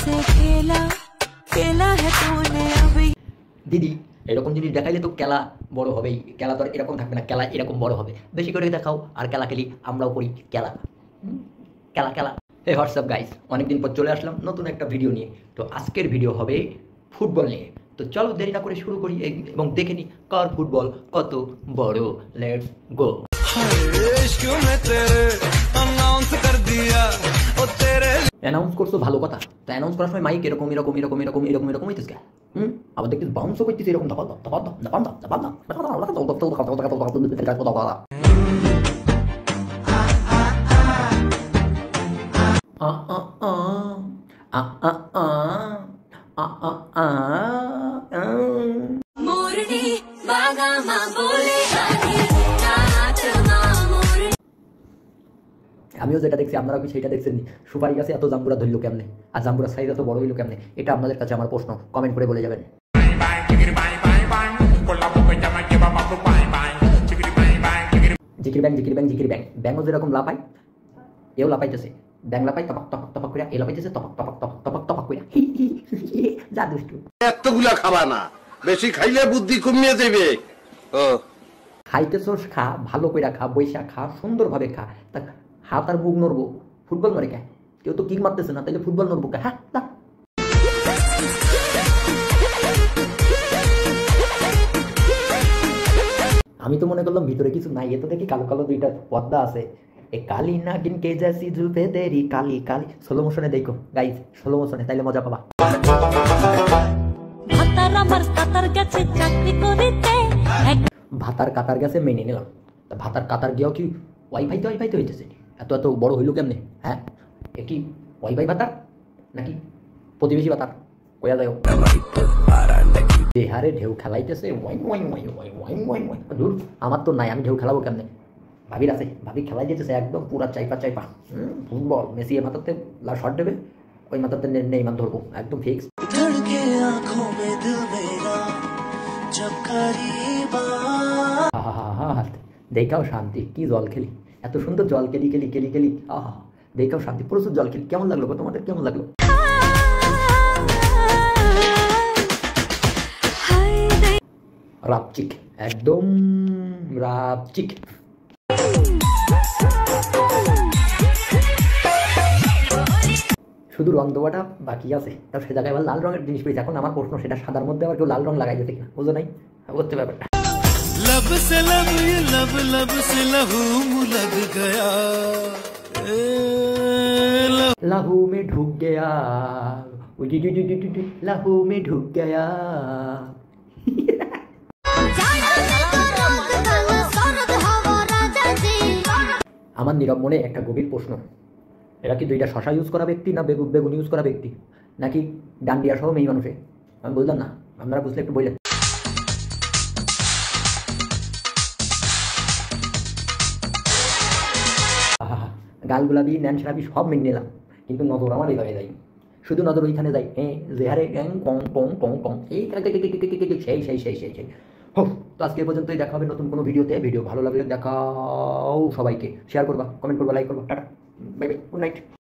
से खेला खेला है तूने अभी। দিদি এরকম জিনিস দেখাইলে তো খেলা বড় হবেই, খেলা তো আর এরকম থাকবে না, খেলা এরকম বড় হবে। বেশি করে দেখাও আর খেলা খেলি, আমরাও করি খেলা খেলা খেলা। হে হোয়াটসঅ্যাপ গাইস, অনেকদিন পর চলে আসলাম নতুন একটা ভিডিও নিয়ে। তো আজকের ভিডিও হবে ফুটবল নিয়ে। তো চলো দেরি না করে শুরু করি এবং দেখে নিই কার ফুটবল কত বড়। Let's go. অ্যানাউন্স করছো ভালো কথা, তো অ্যানাউন্স করার সময় মাইক এরকম এরকম এরকম এরকম এরকম এরকম হইতেছে। আবার দেখতে বাউন্সও করতেছে এরকম দাবা দাবা দাবা দাবা দাবা। मोरनी बागा माँ बोले गाने नाच माँ मोरनी। আমিও যেটা দেখছি আপনারা কি সেটা দেখছেন? সুপারি গাছে এত জাম্বুরা ধরলো কেমনে, আর জাম্বুরা সাইজ এত বড় হইলো কেমনে? এটা আপনাদের কাছে আমার প্রশ্ন, কমেন্ট করে বলে যাবেন। জিকির ব্যাং জিকির ব্যাং জিকির ব্যাং, ব্যাংও যেরকম লাপাই এও লাপাইতেছে। ব্যাং লাপাই তপাক তপাক তপাক করে, এ লাপাইতেছে তপাক তপাক তপাক তপাক তপাক করে। যা দুষ্টু। এতগুলা খাবা না, বেশি খাইলে বুদ্ধি কমিয়ে দেবে। ও খাইতেছোস খা, ভালো করে খা, বৈশা খা, সুন্দরভাবে খা। তা হাত আর মুখ নড়বো, ফুটবল মারে কে? কেউ তো কিক মারতেছে না, তাইলে ফুটবল নড়বো কে? হ্যাঁ না। আমি তো মনে করলাম ভিতরে কিছু নাই, এ তো দেখি কালো কালো দুইটা পর্দা আছে। এ কালি নাগিন কে জাসি জুলফে তেরি কালি কালি। স্লো মোশনে দেখো গাইস, স্লো মোশনে, তাইলে মজা পাবা। ভাতার আমার কাতার গেছে চাকরি করিতে। ভাতার কাতার গেছে মেনে নিলাম, তা ভাতার কাতার গিয়েও কি ওয়াইফাইতে হইতেছে? এত এত বড় হইলো কেমনে? হ্যাঁ, এ কি ওয়াইফাই ভাতার নাকি প্রতিবেশী ভাতার? কয়া যায় দেহারে ঢেউ খেলাইতেছে ওয়াই ওয়াই ওয়াই ওয়াই ওয়াই ওয়াই ওয়াই। দূর, আমার তো নাই, আমি ঢেউ খেলাবো কেমনে? ভাবির আছে, ভাবি খেলাই যেতেছে একদম পুরা চাইপা চাইপা। ফুটবল মেসি এ মাথাতে শট দেবে, ওই মাথাতে নেইমার ধরবো, একদম ফিক্স। দেখাও শান্তি, কি জল খেলি, এত সুন্দর জল খেলি খেলি খেলি খেলি। আহা, দেখাও শান্তি, প্রচুর জল খেলি। কেমন লাগলো তোমাদের, কেমন লাগলো? রাপচিক, একদম রাপচিক। শুধু রং দেওয়াটা বাকি আছে, তাও সে জায়গায় আবার লাল রঙের জিনিস পেয়েছে। এখন আমার প্রশ্ন, সেটা সাদার মধ্যে আবার কেউ লাল রং লাগাই দিতে কিনা, বুঝো নাই? বুঝতে ব্যাপারটা। लब से लब ये लब से लहू लग गया, लाहू में ढुक गया, लाहू में ढुक गया। আমার নীরব মনে একটা গভীর প্রশ্ন, এরা কি দুইটা শশা ইউজ করা ব্যক্তি, না বেগুন ইউজ করা ব্যক্তি, নাকি ডান্ডিয়া সহ মেয়ে মানুষে? আমি বুঝলাম না, আপনারা বুঝলে একটু বললেন। গাল গোলাপি ন্যান সেরাপি সব মেনে নিলাম, কিন্তু নজর আমার এইভাবে যাই, শুধু নজর ওইখানে যাই। জেহারে কং কং কং কং, এই সেই সেই সেই সেই সেই। হোক, তো আজকে পর্যন্তই, দেখা হবে নতুন কোনো ভিডিওতে। ভিডিও ভালো লাগলে দেখাও সবাইকে, শেয়ার করবা, কমেন্ট করবা, লাইক করবা। Tata, bye bye, good night.